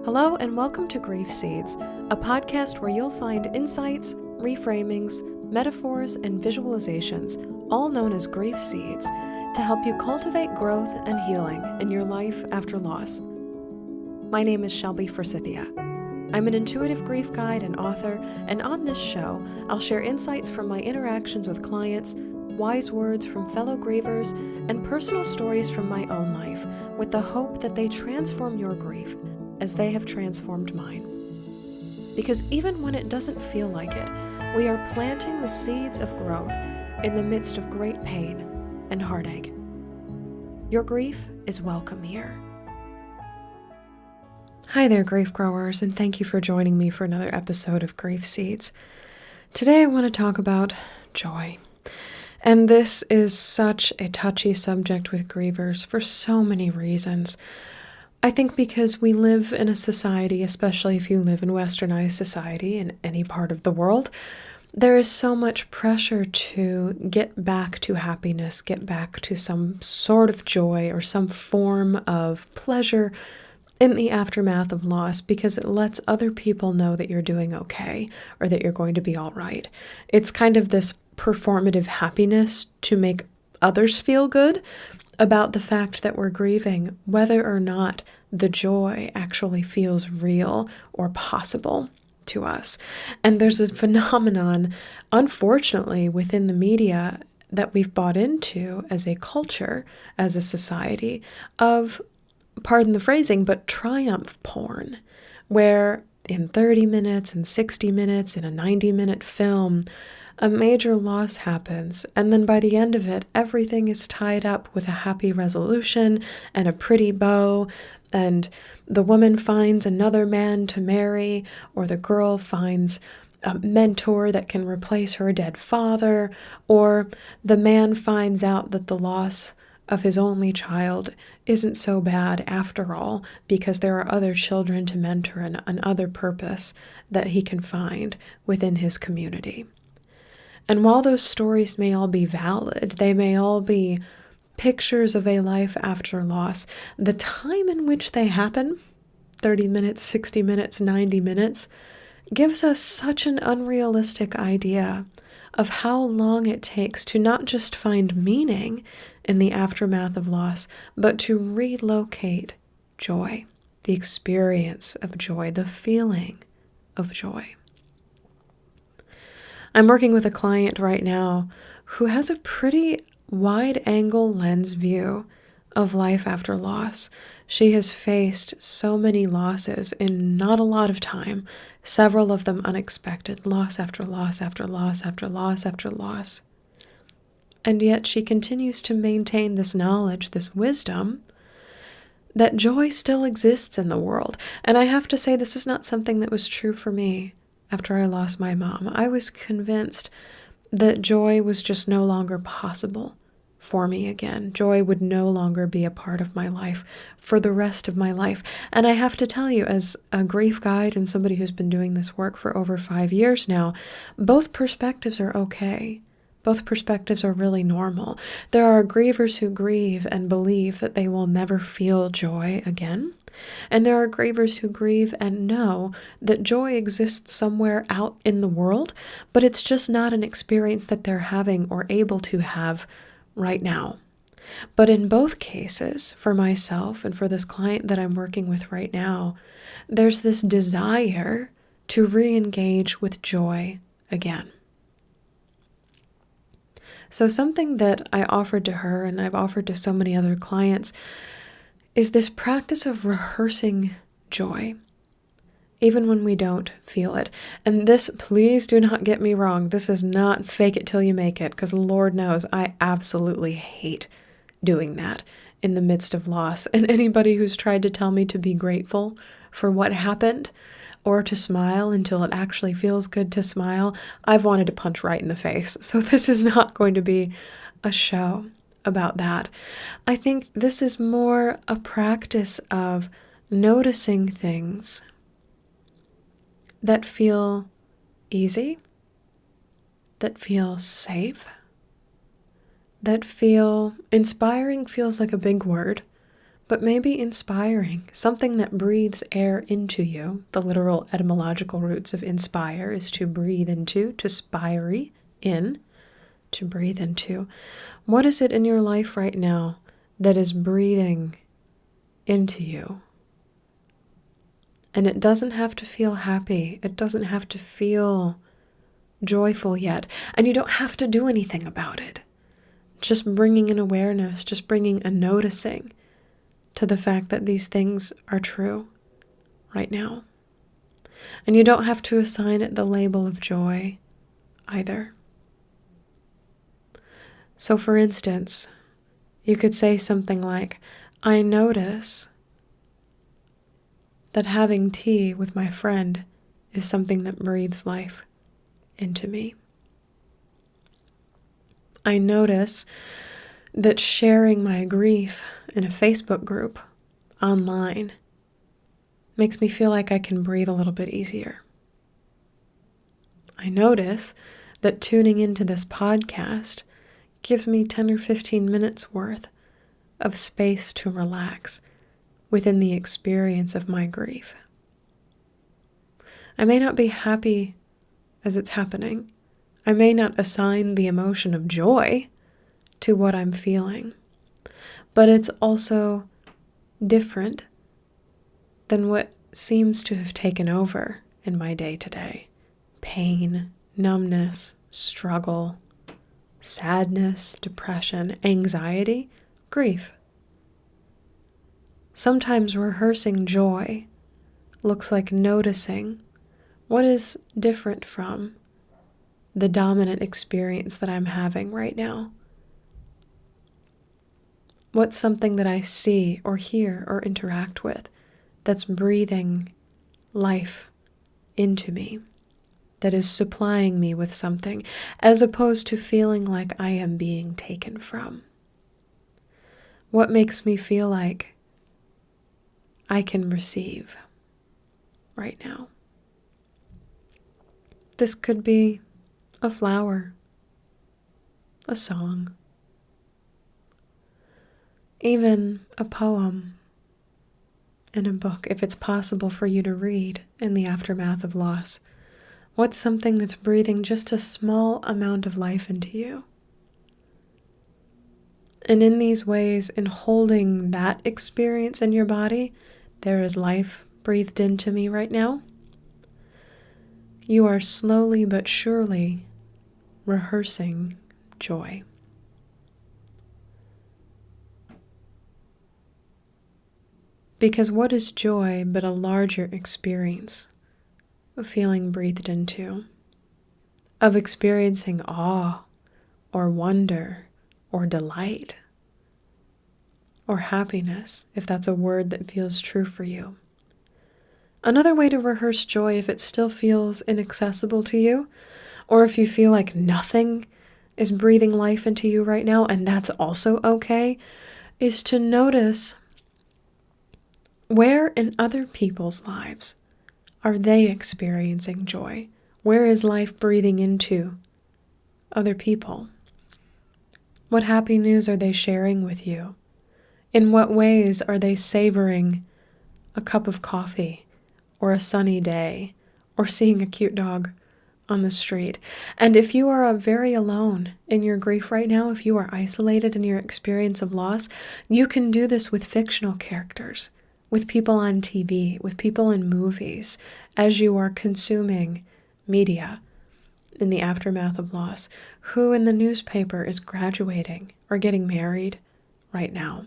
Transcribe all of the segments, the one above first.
Hello and welcome to Grief Seeds, a podcast where you'll find insights, reframings, metaphors, and visualizations, all known as grief seeds, to help you cultivate growth and healing in your life after loss. My name is Shelby Forsythia. I'm an intuitive grief guide and author, and on this show, I'll share insights from my interactions with clients, wise words from fellow grievers, and personal stories from my own life, with the hope that they transform your grief as they have transformed mine. Because even when it doesn't feel like it, we are planting the seeds of growth in the midst of great pain and heartache. Your grief is welcome here. Hi there, grief growers, and thank you for joining me for another episode of Grief Seeds. Today I want to talk about joy. And this is such a touchy subject with grievers for so many reasons. I think because we live in a society, especially if you live in westernized society in any part of the world, there is so much pressure to get back to happiness, get back to some sort of joy or some form of pleasure in the aftermath of loss because it lets other people know that you're doing okay or that you're going to be all right. It's kind of this performative happiness to make others feel good about the fact that we're grieving, whether or not the joy actually feels real or possible to us. And there's a phenomenon, unfortunately, within the media that we've bought into as a culture, as a society, of, pardon the phrasing, but triumph porn, where in 30 minutes and 60 minutes in a 90-minute film, a major loss happens, and then by the end of it, everything is tied up with a happy resolution and a pretty bow, and the woman finds another man to marry, or the girl finds a mentor that can replace her dead father, or the man finds out that the loss of his only child isn't so bad after all, because there are other children to mentor and another purpose that he can find within his community. And while those stories may all be valid, they may all be pictures of a life after loss, the time in which they happen, 30 minutes, 60 minutes, 90 minutes, gives us such an unrealistic idea of how long it takes to not just find meaning in the aftermath of loss, but to relocate joy, the experience of joy, the feeling of joy. I'm working with a client right now who has a pretty wide-angle lens view of life after loss. She has faced so many losses in not a lot of time, several of them unexpected, loss after loss after loss after loss after loss. And yet she continues to maintain this knowledge, this wisdom, that joy still exists in the world. And I have to say, this is not something that was true for me. After I lost my mom, I was convinced that joy was just no longer possible for me again. Joy would no longer be a part of my life for the rest of my life. And I have to tell you, as a grief guide and somebody who's been doing this work for over 5 years now, both perspectives are okay. Both perspectives are really normal. There are grievers who grieve and believe that they will never feel joy again. And there are grievers who grieve and know that joy exists somewhere out in the world, but it's just not an experience that they're having or able to have right now. But in both cases, for myself and for this client that I'm working with right now, there's this desire to re-engage with joy again. So something that I offered to her and I've offered to so many other clients is this practice of rehearsing joy, even when we don't feel it. And this, please do not get me wrong, this is not fake it till you make it, because Lord knows I absolutely hate doing that in the midst of loss. And anybody who's tried to tell me to be grateful for what happened or to smile until it actually feels good to smile, I've wanted to punch right in the face. So this is not going to be a show about that. I think this is more a practice of noticing things that feel easy, that feel safe, that feel inspiring feels like a big word, but maybe inspiring, something that breathes air into you. The literal etymological roots of inspire is to breathe into, to spire in, to breathe into. What is it in your life right now that is breathing into you? And it doesn't have to feel happy. It doesn't have to feel joyful yet. And you don't have to do anything about it. Just bringing an awareness, just bringing a noticing to the fact that these things are true right now. And you don't have to assign it the label of joy either. So for instance, you could say something like, I notice that having tea with my friend is something that breathes life into me. I notice that sharing my grief in a Facebook group online makes me feel like I can breathe a little bit easier. I notice that tuning into this podcast gives me 10 or 15 minutes worth of space to relax within the experience of my grief. I may not be happy as it's happening. I may not assign the emotion of joy to what I'm feeling, but it's also different than what seems to have taken over in my day-to-day. Pain, numbness, struggle, sadness, depression, anxiety, grief. Sometimes rehearsing joy looks like noticing what is different from the dominant experience that I'm having right now. What's something that I see or hear or interact with that's breathing life into me, that is supplying me with something, as opposed to feeling like I am being taken from? What makes me feel like I can receive right now? This could be a flower, a song, even a poem in a book, if it's possible for you to read in the aftermath of loss. What's something that's breathing just a small amount of life into you? And in these ways, in holding that experience in your body, there is life breathed into me right now. You are slowly but surely rehearsing joy. Because what is joy but a larger experience of feeling breathed into, of experiencing awe or wonder or delight or happiness, if that's a word that feels true for you. Another way to rehearse joy, if it still feels inaccessible to you, or if you feel like nothing is breathing life into you right now, and that's also okay, is to notice where in other people's lives are they experiencing joy? Where is life breathing into other people? What happy news are they sharing with you? In what ways are they savoring a cup of coffee or a sunny day or seeing a cute dog on the street? And if you are very alone in your grief right now, if you are isolated in your experience of loss, you can do this with fictional characters, with people on TV, with people in movies, as you are consuming media in the aftermath of loss. Who in the newspaper is graduating or getting married right now?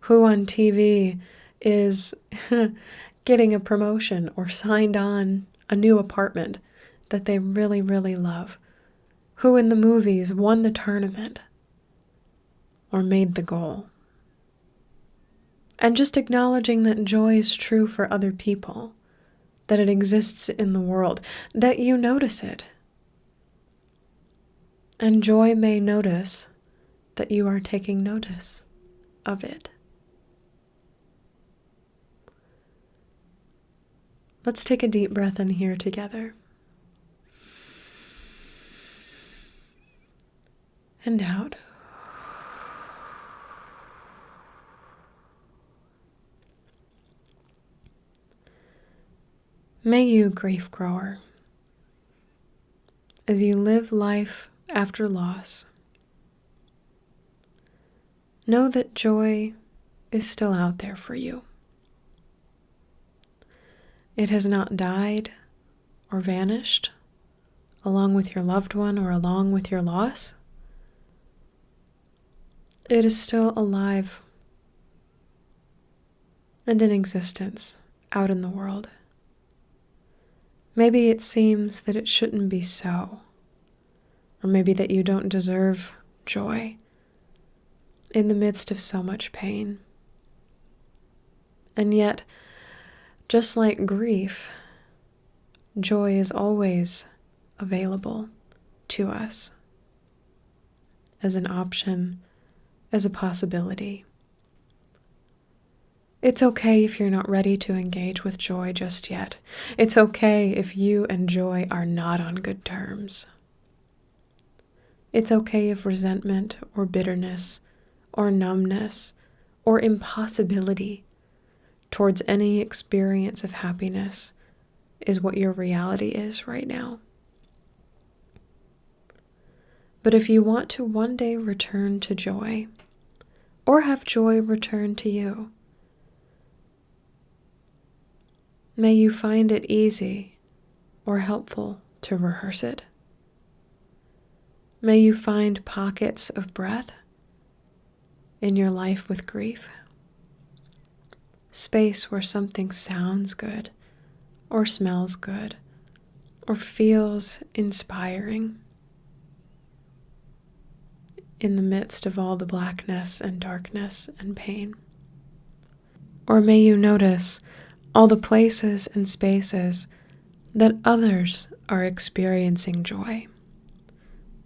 Who on TV is getting a promotion or signed on a new apartment that they really, really love? Who in the movies won the tournament or made the goal? And just acknowledging that joy is true for other people, that it exists in the world, that you notice it. And joy may notice that you are taking notice of it. Let's take a deep breath in here together. And out. May you, grief grower, as you live life after loss, know that joy is still out there for you. It has not died or vanished along with your loved one or along with your loss. It is still alive and in existence out in the world. Maybe it seems that it shouldn't be so, or maybe that you don't deserve joy in the midst of so much pain. And yet, just like grief, joy is always available to us as an option, as a possibility. It's okay if you're not ready to engage with joy just yet. It's okay if you and joy are not on good terms. It's okay if resentment or bitterness or numbness or impossibility towards any experience of happiness is what your reality is right now. But if you want to one day return to joy, or have joy return to you, may you find it easy or helpful to rehearse it. May you find pockets of breath in your life with grief, space where something sounds good, or smells good, or feels inspiring in the midst of all the blackness and darkness and pain. Or may you notice all the places and spaces that others are experiencing joy.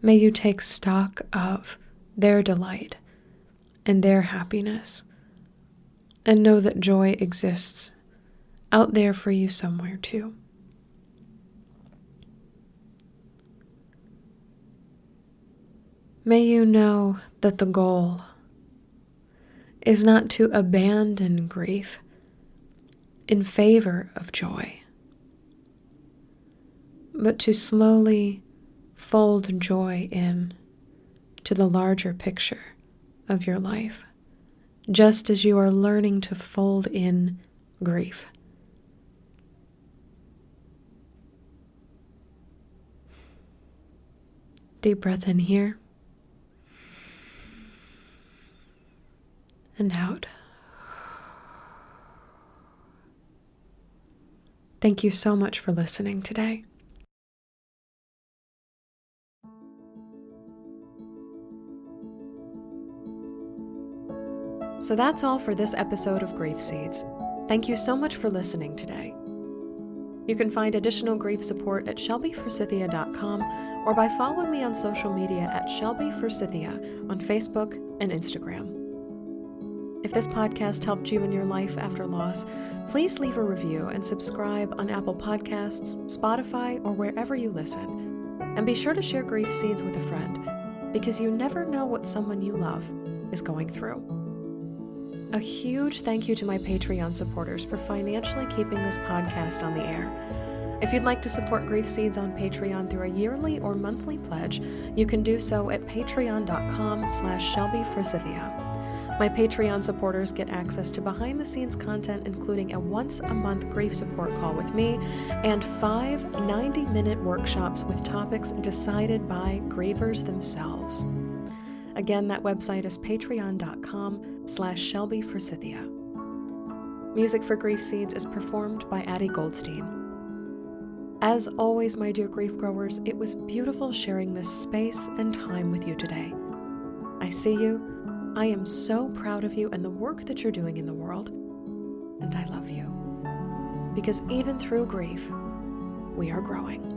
May you take stock of their delight and their happiness, and know that joy exists out there for you somewhere too. May you know that the goal is not to abandon grief in favor of joy, but to slowly fold joy in to the larger picture of your life, just as you are learning to fold in grief. Deep breath in here and out. Thank you so much for listening today. So that's all for this episode of Grief Seeds. Thank you so much for listening today. You can find additional grief support at shelbyforsythia.com or by following me on social media at shelbyforsythia on Facebook and Instagram. If this podcast helped you in your life after loss, please leave a review and subscribe on Apple Podcasts, Spotify, or wherever you listen. And be sure to share Grief Seeds with a friend, because you never know what someone you love is going through. A huge thank you to my Patreon supporters for financially keeping this podcast on the air. If you'd like to support Grief Seeds on Patreon through a yearly or monthly pledge, you can do so at patreon.com/shelbyforsythia. My Patreon supporters get access to behind-the-scenes content, including a once-a-month grief support call with me and 5 90-minute workshops with topics decided by grievers themselves. Again, that website is patreon.com/shelbyforsythia. Music for Grief Seeds is performed by Addie Goldstein. As always, my dear grief growers, it was beautiful sharing this space and time with you today. I see you. I am so proud of you and the work that you're doing in the world, and I love you. Because even through grief, we are growing.